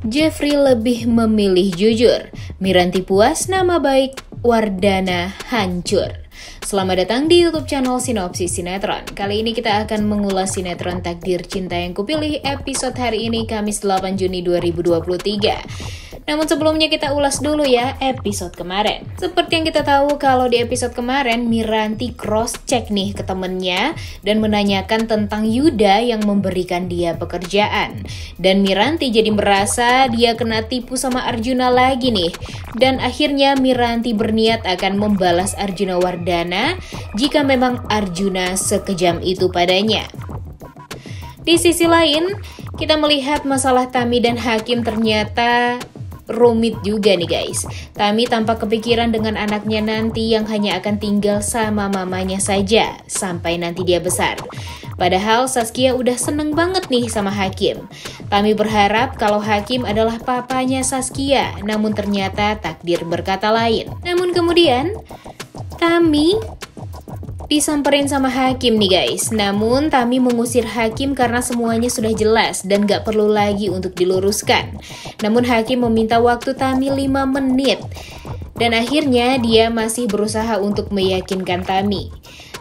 Jeffrey lebih memilih jujur. Miranti puas, nama baik Wardana hancur. Selamat datang di YouTube channel Sinopsis Sinetron. Kali ini kita akan mengulas sinetron Takdir Cinta Yang Kupilih episode hari ini Kamis 8 Juni 2023. Namun sebelumnya kita ulas dulu ya episode kemarin. Seperti yang kita tahu kalau di episode kemarin Miranti cross check nih ke temennya dan menanyakan tentang Yuda yang memberikan dia pekerjaan. Dan Miranti jadi merasa dia kena tipu sama Arjuna lagi nih. Dan akhirnya Miranti berniat akan membalas Arjuna Wardana jika memang Arjuna sekejam itu padanya. Di sisi lain, kita melihat masalah Tami dan Hakim ternyata rumit juga nih guys. Tami tampak kepikiran dengan anaknya nanti yang hanya akan tinggal sama mamanya saja sampai nanti dia besar. Padahal Saskia udah seneng banget nih sama Hakim. Tami berharap kalau Hakim adalah papanya Saskia, namun ternyata takdir berkata lain. Namun kemudian Tami disamperin sama Hakim nih guys. Namun Tami mengusir Hakim karena semuanya sudah jelas dan gak perlu lagi untuk diluruskan. Namun Hakim meminta waktu Tami 5 menit. Dan akhirnya dia masih berusaha untuk meyakinkan Tami.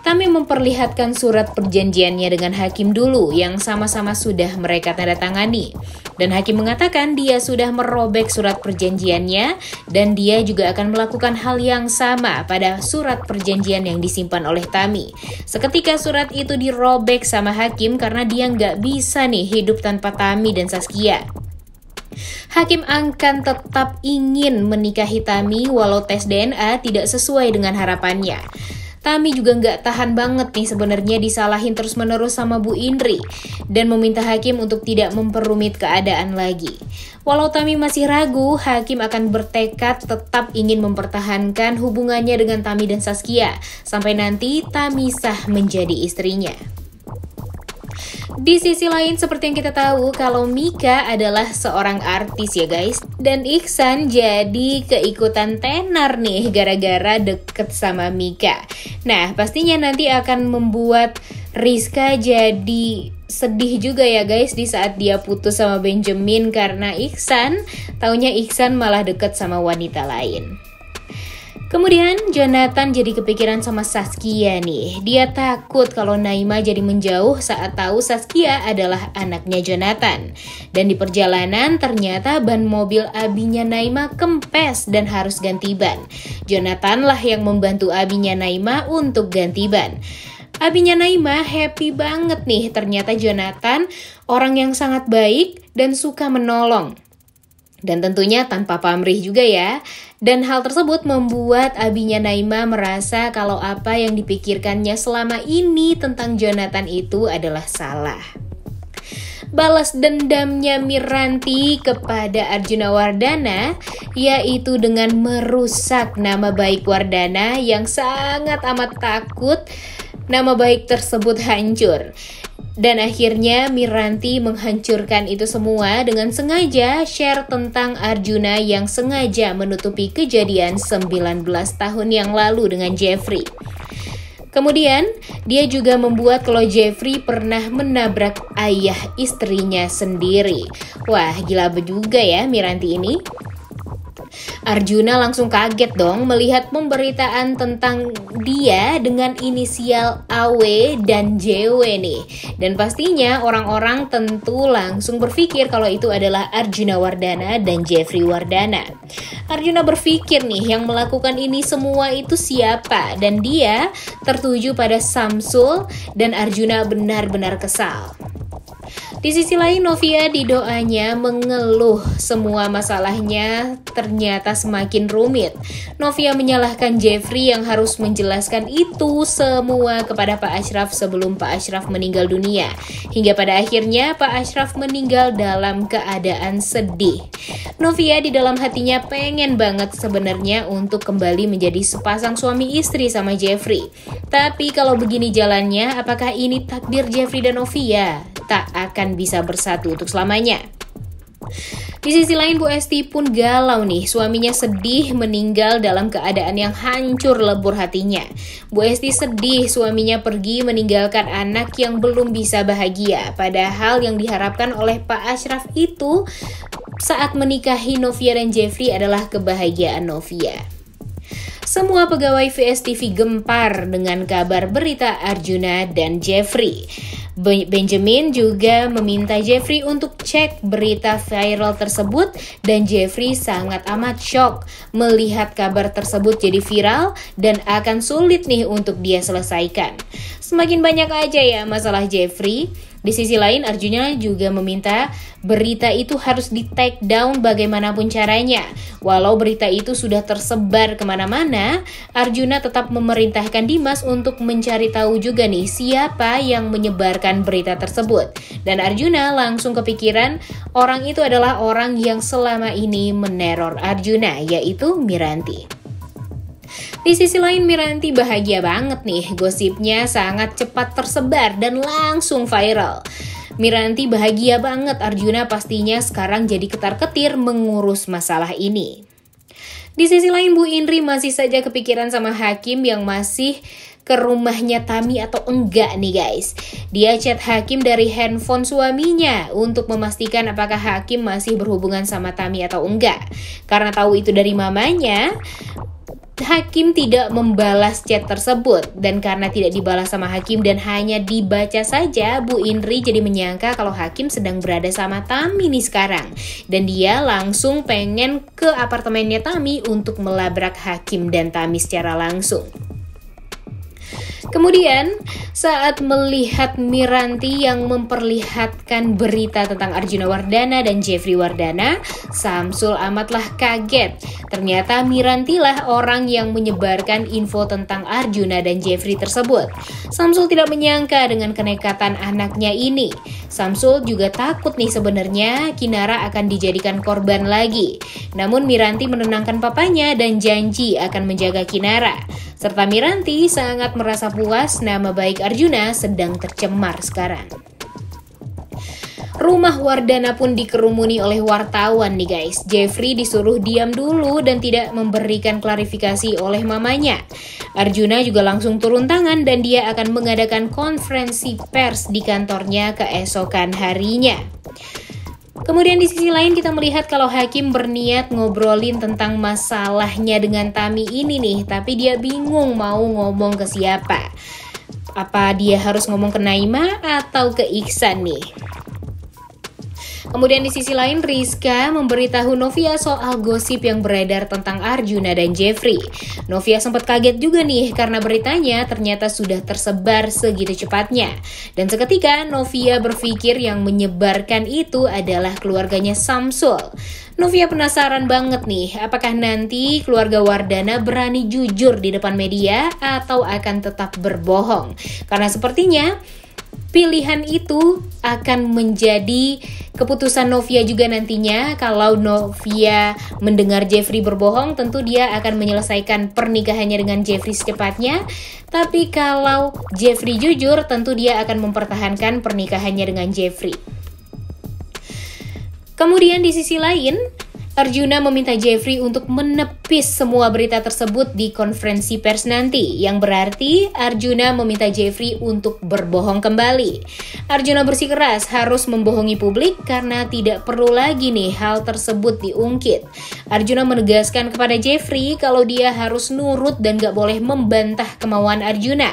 Tami memperlihatkan surat perjanjiannya dengan Hakim dulu yang sama-sama sudah mereka tanda tangani. Dan Hakim mengatakan dia sudah merobek surat perjanjiannya dan dia juga akan melakukan hal yang sama pada surat perjanjian yang disimpan oleh Tami. Seketika surat itu dirobek sama Hakim karena dia nggak bisa nih hidup tanpa Tami dan Saskia. Hakim akan tetap ingin menikahi Tami walau tes DNA tidak sesuai dengan harapannya. Tami juga nggak tahan banget nih sebenarnya disalahin terus-menerus sama Bu Indri dan meminta Hakim untuk tidak memperumit keadaan lagi. Walau Tami masih ragu, Hakim akan bertekad tetap ingin mempertahankan hubungannya dengan Tami dan Saskia sampai nanti Tami sah menjadi istrinya. Di sisi lain seperti yang kita tahu kalau Mika adalah seorang artis ya guys. Dan Iksan jadi keikutan tenar nih gara-gara deket sama Mika. Nah pastinya nanti akan membuat Rizka jadi sedih juga ya guys di saat dia putus sama Benjamin karena Iksan. Taunya Iksan malah deket sama wanita lain. Kemudian Jonathan jadi kepikiran sama Saskia nih. Dia takut kalau Naima jadi menjauh saat tahu Saskia adalah anaknya Jonathan. Dan di perjalanan ternyata ban mobil abinya Naima kempes dan harus ganti ban. Jonathan lah yang membantu abinya Naima untuk ganti ban. Abinya Naima happy banget nih. Ternyata Jonathan orang yang sangat baik dan suka menolong. Dan tentunya tanpa pamrih juga ya. Dan hal tersebut membuat abinya Naima merasa kalau apa yang dipikirkannya selama ini tentang Jonathan itu adalah salah. Balas dendamnya Miranti kepada Arjuna Wardana yaitu dengan merusak nama baik Wardana yang sangat amat takut nama baik tersebut hancur. Dan akhirnya Miranti menghancurkan itu semua dengan sengaja share tentang Arjuna yang sengaja menutupi kejadian 19 tahun yang lalu dengan Jeffrey. Kemudian dia juga membuat kalau Jeffrey pernah menabrak ayah istrinya sendiri. Wah gila juga ya Miranti ini. Arjuna langsung kaget dong melihat pemberitaan tentang dia dengan inisial AW dan JW nih. Dan pastinya orang-orang tentu langsung berpikir kalau itu adalah Arjuna Wardana dan Jeffrey Wardana. Arjuna berpikir nih yang melakukan ini semua itu siapa dan dia tertuju pada Samsul dan Arjuna benar-benar kesal. Di sisi lain Novia di doanya mengeluh semua masalahnya ternyata semakin rumit. Novia menyalahkan Jeffrey yang harus menjelaskan itu semua kepada Pak Ashraf sebelum Pak Ashraf meninggal dunia. Hingga pada akhirnya Pak Ashraf meninggal dalam keadaan sedih. Novia di dalam hatinya pengen banget sebenarnya untuk kembali menjadi sepasang suami istri sama Jeffrey. Tapi kalau begini jalannya, apakah ini takdir Jeffrey dan Novia? Tak akan bisa bersatu untuk selamanya. Di sisi lain Bu Esti pun galau nih, suaminya sedih meninggal dalam keadaan yang hancur lebur hatinya. Bu Esti sedih suaminya pergi meninggalkan anak yang belum bisa bahagia. Padahal yang diharapkan oleh Pak Ashraf itu saat menikahi Novia dan Jeffrey adalah kebahagiaan Novia. Semua pegawai VSTV gempar dengan kabar berita Arjuna dan Jeffrey. Benjamin juga meminta Jeffrey untuk cek berita viral tersebut dan Jeffrey sangat amat shock melihat kabar tersebut jadi viral dan akan sulit nih untuk dia selesaikan. Semakin banyak aja ya masalah Jeffrey. Di sisi lain, Arjuna juga meminta berita itu harus di-take down bagaimanapun caranya. Walau berita itu sudah tersebar kemana-mana, Arjuna tetap memerintahkan Dimas untuk mencari tahu juga nih siapa yang menyebarkan berita tersebut. Dan Arjuna langsung kepikiran orang itu adalah orang yang selama ini meneror Arjuna, yaitu Miranti. Di sisi lain, Miranti bahagia banget nih, gosipnya sangat cepat tersebar dan langsung viral. Miranti bahagia banget, Arjuna pastinya sekarang jadi ketar-ketir mengurus masalah ini. Di sisi lain, Bu Indri masih saja kepikiran sama Hakim yang masih ke rumahnya Tami atau enggak nih guys. Dia chat Hakim dari handphone suaminya untuk memastikan apakah Hakim masih berhubungan sama Tami atau enggak. Karena tahu itu dari mamanya, Hakim tidak membalas chat tersebut, dan karena tidak dibalas sama Hakim dan hanya dibaca saja, Bu Indri jadi menyangka kalau Hakim sedang berada sama Tami nih sekarang. Dan dia langsung pengen ke apartemennya Tami untuk melabrak Hakim dan Tami secara langsung. Kemudian, saat melihat Miranti yang memperlihatkan berita tentang Arjuna Wardana dan Jeffrey Wardana, Samsul amatlah kaget. Ternyata Miranti lah orang yang menyebarkan info tentang Arjuna dan Jeffrey tersebut. Samsul tidak menyangka dengan kenekatan anaknya ini. Samsul juga takut nih sebenarnya Kinara akan dijadikan korban lagi. Namun Miranti menenangkan papanya dan janji akan menjaga Kinara. Serta Miranti sangat merasa puas nama baik Arjuna sedang tercemar sekarang. Rumah Wardana pun dikerumuni oleh wartawan nih guys. Jeffrey disuruh diam dulu dan tidak memberikan klarifikasi oleh mamanya. Arjuna juga langsung turun tangan dan dia akan mengadakan konferensi pers di kantornya keesokan harinya. Kemudian di sisi lain kita melihat kalau Hakim berniat ngobrolin tentang masalahnya dengan Tami ini nih, tapi dia bingung mau ngomong ke siapa. Apa dia harus ngomong ke Naima atau ke Iksan nih? Kemudian di sisi lain Rizka memberitahu Novia soal gosip yang beredar tentang Arjuna dan Jeffrey. Novia sempat kaget juga nih karena beritanya ternyata sudah tersebar segitu cepatnya. Dan seketika Novia berpikir yang menyebarkan itu adalah keluarganya Samsul. Novia penasaran banget nih, apakah nanti keluarga Wardana berani jujur di depan media atau akan tetap berbohong? Karena sepertinya pilihan itu akan menjadi keputusan Novia juga nantinya. Kalau Novia mendengar Jeffrey berbohong, tentu dia akan menyelesaikan pernikahannya dengan Jeffrey secepatnya. Tapi kalau Jeffrey jujur, tentu dia akan mempertahankan pernikahannya dengan Jeffrey. Kemudian di sisi lain, Arjuna meminta Jeffrey untuk menepis semua berita tersebut di konferensi pers nanti, yang berarti Arjuna meminta Jeffrey untuk berbohong kembali. Arjuna bersikeras harus membohongi publik karena tidak perlu lagi nih hal tersebut diungkit. Arjuna menegaskan kepada Jeffrey kalau dia harus nurut dan gak boleh membantah kemauan Arjuna.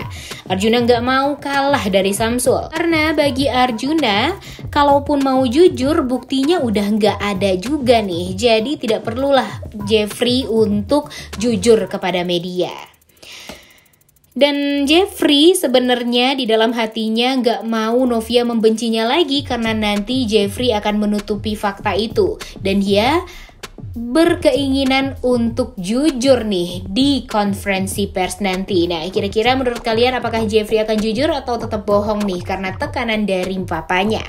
Arjuna gak mau kalah dari Samsul, karena bagi Arjuna, kalaupun mau jujur, buktinya udah gak ada juga nih. Jadi tidak perlulah Jeffrey untuk jujur kepada media. Dan Jeffrey sebenarnya di dalam hatinya gak mau Novia membencinya lagi karena nanti Jeffrey akan menutupi fakta itu. Dan dia berkeinginan untuk jujur nih di konferensi pers nanti. Nah, kira-kira menurut kalian apakah Jeffrey akan jujur atau tetap bohong nih karena tekanan dari papanya?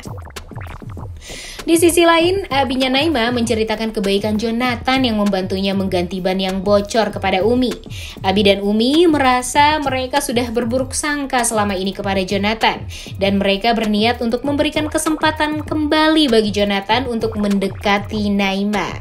Di sisi lain, abinya Naima menceritakan kebaikan Jonathan yang membantunya mengganti ban yang bocor kepada Umi. Abi dan Umi merasa mereka sudah berburuk sangka selama ini kepada Jonathan, dan mereka berniat untuk memberikan kesempatan kembali bagi Jonathan untuk mendekati Naima.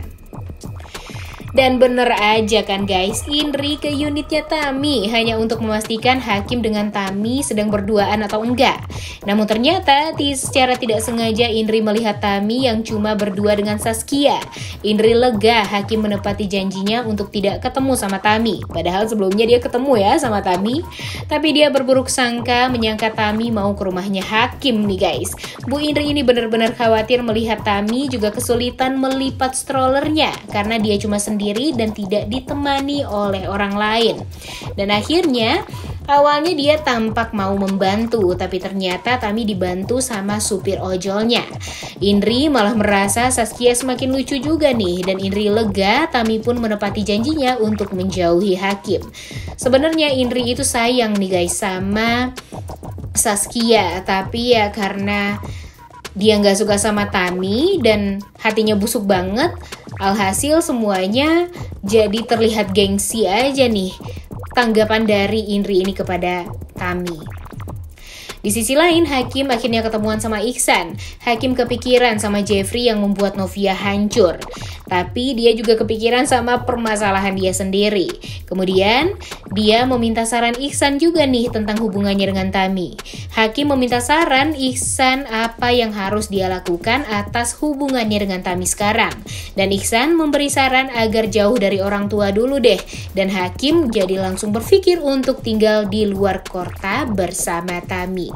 Dan bener aja kan guys, Indri ke unitnya Tami hanya untuk memastikan Hakim dengan Tami sedang berduaan atau enggak. Namun ternyata secara tidak sengaja Indri melihat Tami yang cuma berdua dengan Saskia. Indri lega Hakim menepati janjinya untuk tidak ketemu sama Tami. Padahal sebelumnya dia ketemu ya sama Tami. Tapi dia berburuk sangka menyangka Tami mau ke rumahnya Hakim nih guys. Bu Indri ini benar-benar khawatir melihat Tami juga kesulitan melipat strollernya karena dia cuma sendiri dan tidak ditemani oleh orang lain. Dan akhirnya awalnya dia tampak mau membantu, tapi ternyata Tami dibantu sama supir ojolnya. Indri malah merasa Saskia semakin lucu juga nih, dan Indri lega Tami pun menepati janjinya untuk menjauhi Hakim. Sebenarnya Indri itu sayang nih guys sama Saskia, tapi ya karena dia nggak suka sama Tami dan hatinya busuk banget, alhasil semuanya jadi terlihat gengsi aja nih tanggapan dari Indri ini kepada Tami. Di sisi lain, Hakim akhirnya ketemuan sama Iksan. Hakim kepikiran sama Jeffrey yang membuat Novia hancur. Tapi dia juga kepikiran sama permasalahan dia sendiri. Kemudian, dia meminta saran Iksan juga nih tentang hubungannya dengan Tami. Hakim meminta saran Iksan apa yang harus dia lakukan atas hubungannya dengan Tami sekarang. Dan Iksan memberi saran agar jauh dari orang tua dulu deh. Dan Hakim jadi langsung berpikir untuk tinggal di luar kota bersama Tami.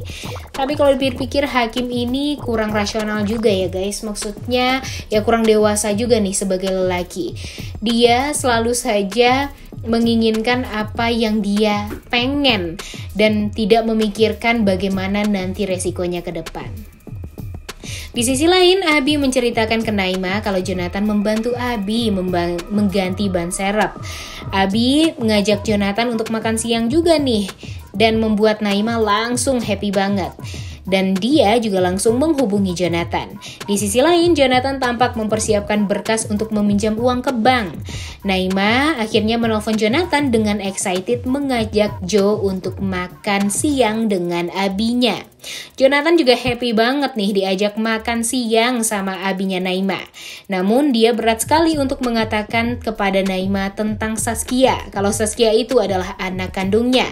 Tapi kalau dipikir Hakim ini kurang rasional juga ya guys. Maksudnya ya kurang dewasa juga nih sebagai lelaki. Dia selalu saja menginginkan apa yang dia pengen dan tidak memikirkan bagaimana nanti resikonya ke depan. Di sisi lain, Abi menceritakan ke Naima kalau Jonathan membantu Abi mengganti ban serep. Abi mengajak Jonathan untuk makan siang juga nih, dan membuat Naima langsung happy banget. Dan dia juga langsung menghubungi Jonathan. Di sisi lain, Jonathan tampak mempersiapkan berkas untuk meminjam uang ke bank. Naima akhirnya menelpon Jonathan dengan excited mengajak Joe untuk makan siang dengan abinya. Jonathan juga happy banget nih diajak makan siang sama abinya Naima. Namun dia berat sekali untuk mengatakan kepada Naima tentang Saskia, kalau Saskia itu adalah anak kandungnya.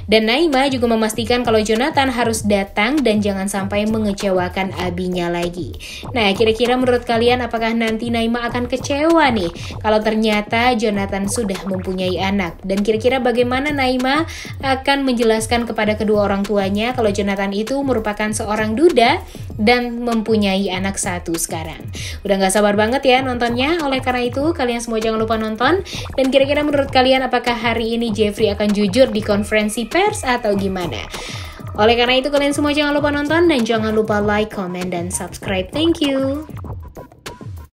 Dan Naima juga memastikan kalau Jonathan harus datang dan jangan sampai mengecewakan abinya lagi. Nah, kira-kira menurut kalian apakah nanti Naima akan kecewa nih kalau ternyata Jonathan sudah mempunyai anak? Dan kira-kira bagaimana Naima akan menjelaskan kepada kedua orang tuanya kalau Jonathan itu merupakan seorang duda dan mempunyai anak satu sekarang? Udah gak sabar banget ya nontonnya. Oleh karena itu kalian semua jangan lupa nonton. Dan kira-kira menurut kalian apakah hari ini Jeffrey akan jujur di konferensi pers atau gimana? Oleh karena itu kalian semua jangan lupa nonton dan jangan lupa like, comment, dan subscribe. Thank you.